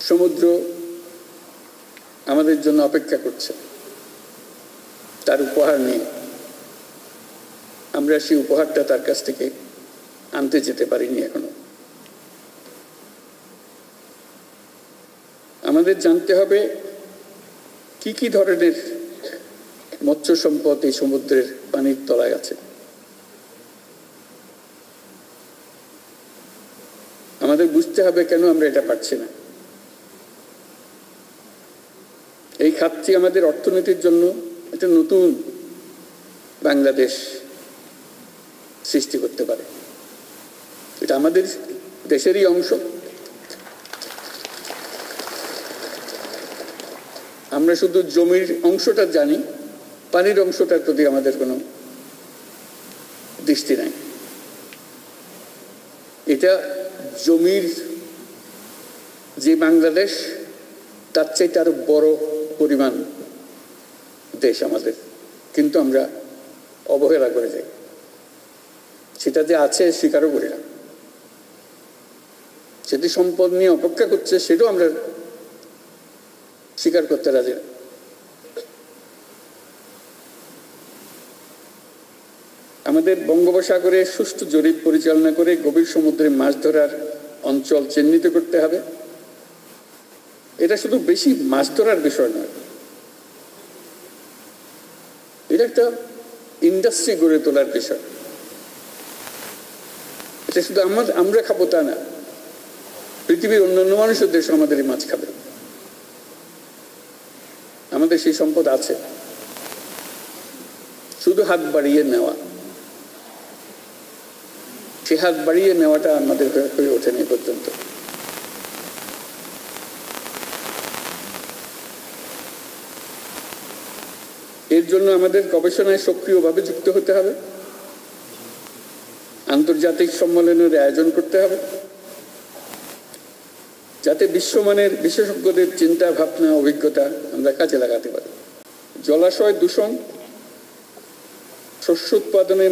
সমুদ্র আমাদের জন্য অপেক্ষা করছে তার উপহার নিয়ে। আমরা সেই উপহারটা তার কাছ থেকে আনতে যেতে পারিনি এখনো। আমাদের জানতে হবে কি কি ধরনের মৎস্য সম্পদ এই সমুদ্রের পানির তলায় আছে। আমাদের বুঝতে হবে কেন আমরা এটা পারছি না। এই খাতটি আমাদের অর্থনীতির জন্য একটা নতুন বাংলাদেশ সৃষ্টি করতে পারে। এটা আমাদের দেশেরই অংশ। আমরা শুধু জমির অংশটা জানি, পানির অংশটার প্রতি আমাদের কোনো দৃষ্টি নাই। এটা জমির যে বাংলাদেশ তার চাইতে আরো বড় পরিমাণ দেশ আমাদের, কিন্তু আমরা অবহেলা করে যাই। সেটা যে আছে স্বীকারও করি না। সেটি সম্পদ নিয়ে অপেক্ষা করছে, সেটাও আমরা স্বীকার করতে রাজি না। আমাদের বঙ্গোপসাগরে সুষ্ঠু জরিপ পরিচালনা করে গভীর সমুদ্রে মাছ ধরার অঞ্চল চিহ্নিত করতে হবে। এটা শুধু বেশি মাছ ধরার বিষয় নয়, এটা একটা ইন্ডাস্ট্রি গড়ে তোলার বিষয়। এটা শুধু আমরা খাবো তা না, পৃথিবীর অন্যান্য মানুষের দেশ আমাদের এই মাছ খাবে। আমাদের সেই সম্পদ আছে, শুধু হাত বাড়িয়ে নেওয়া। সে হাত বাড়িয়ে নেওয়াটা আমাদের হয়ে ওঠেনি পর্যন্ত। এর জন্য আমাদের গবেষণায় সক্রিয়ভাবে যুক্ত হতে হবে, আন্তর্জাতিক সম্মেলনের আয়োজন করতে হবে, যাতে বিশ্বমানের বিশেষজ্ঞদের চিন্তা ভাবনা অভিজ্ঞতা আমরা কাজে লাগাতে পারি। জলাশয় দূষণ, শস্য উৎপাদনে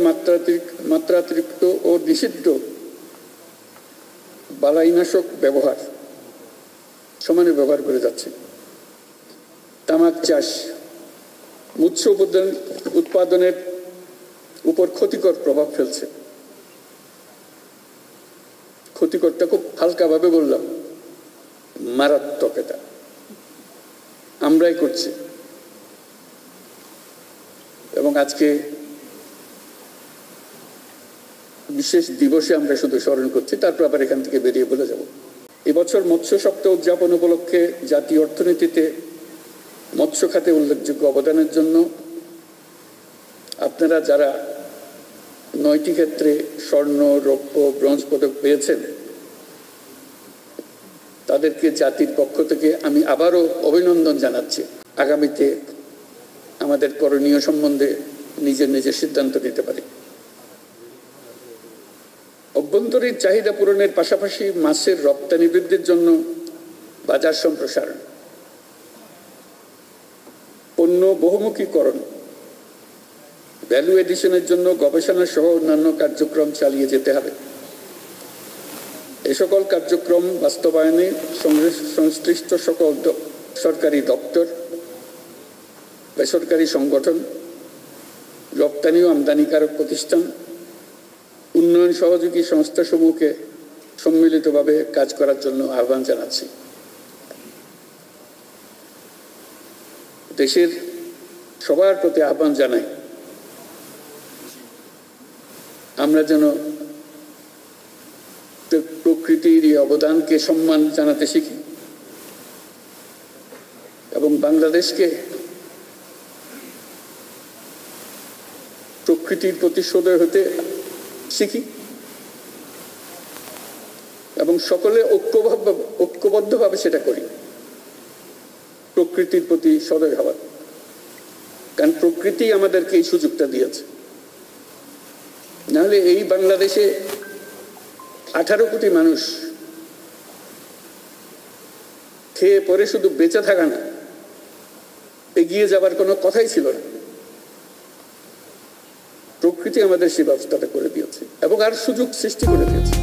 মাত্রাতিরিক্ত ও নিষিদ্ধ বালাইনাশক ব্যবহার সমানে ব্যবহার করে যাচ্ছে। তামাক চাষ মৎস্য উৎপাদনের উপর ক্ষতিকর প্রভাব ফেলছে। ক্ষতিকরটা খুব হালকাভাবে বললাম, মারাত্মক। এটা আমরাই করছি। এবং আজকে বিশেষ দিবসে আমরা শুধু স্মরণ করছি, তারপর আবার এখান থেকে বেরিয়ে বলে যাব। এবছর মৎস্য সপ্তাহ উদযাপন উপলক্ষে জাতীয় অর্থনীতিতে মৎস্য খাতে উল্লেখযোগ্য অবদানের জন্য আপনারা যারা 9টি ক্ষেত্রে স্বর্ণ, রৌপ্য, ব্রোঞ্জ পদক পেয়েছেন, তাদেরকে জাতির পক্ষ থেকে আমি আবারও অভিনন্দন জানাচ্ছি। আগামীতে আমাদের করণীয় সম্বন্ধে নিজের সিদ্ধান্ত নিতে পারি। অভ্যন্তরীণ চাহিদা পূরণের পাশাপাশি মাছের রপ্তানি বৃদ্ধির জন্য বাজার সম্প্রসারণ, পণ্য বহুমুখীকরণ, ভ্যালু এডিশনের জন্য গবেষণা সহ অন্যান্য কার্যক্রম চালিয়ে যেতে হবে। এ সকল কার্যক্রম বাস্তবায়নে সংশ্লিষ্ট সকল সরকারি দপ্তর, বেসরকারি সংগঠন, রপ্তানি ও আমদানিকারক প্রতিষ্ঠান, উন্নয়ন সহযোগী সংস্থাসমূহকে সম্মিলিতভাবে কাজ করার জন্য আহ্বান জানাচ্ছি। দেশের সবার প্রতি আহ্বান জানাই, আমরা যেন প্রকৃতির এই অবদানকে সম্মান জানাতে শিখি এবং বাংলাদেশকে প্রকৃতির প্রতি সদয় হতে শিখি এবং সকলে ঐক্যবদ্ধভাবে সেটা করি, প্রকৃতির প্রতি সদয় হওয়ার। কারণ প্রকৃতি আমাদেরকে এই সুযোগটা দিয়েছে। নাহলে এই বাংলাদেশে 18 কোটি মানুষ খেয়ে পরে শুধু বেঁচে থাকা না, এগিয়ে যাবার কোনো কথাই ছিল না। প্রকৃতি আমাদের সেই ব্যবস্থাটা করে দিয়েছে এবং আর সুযোগ সৃষ্টি করে দিয়েছে।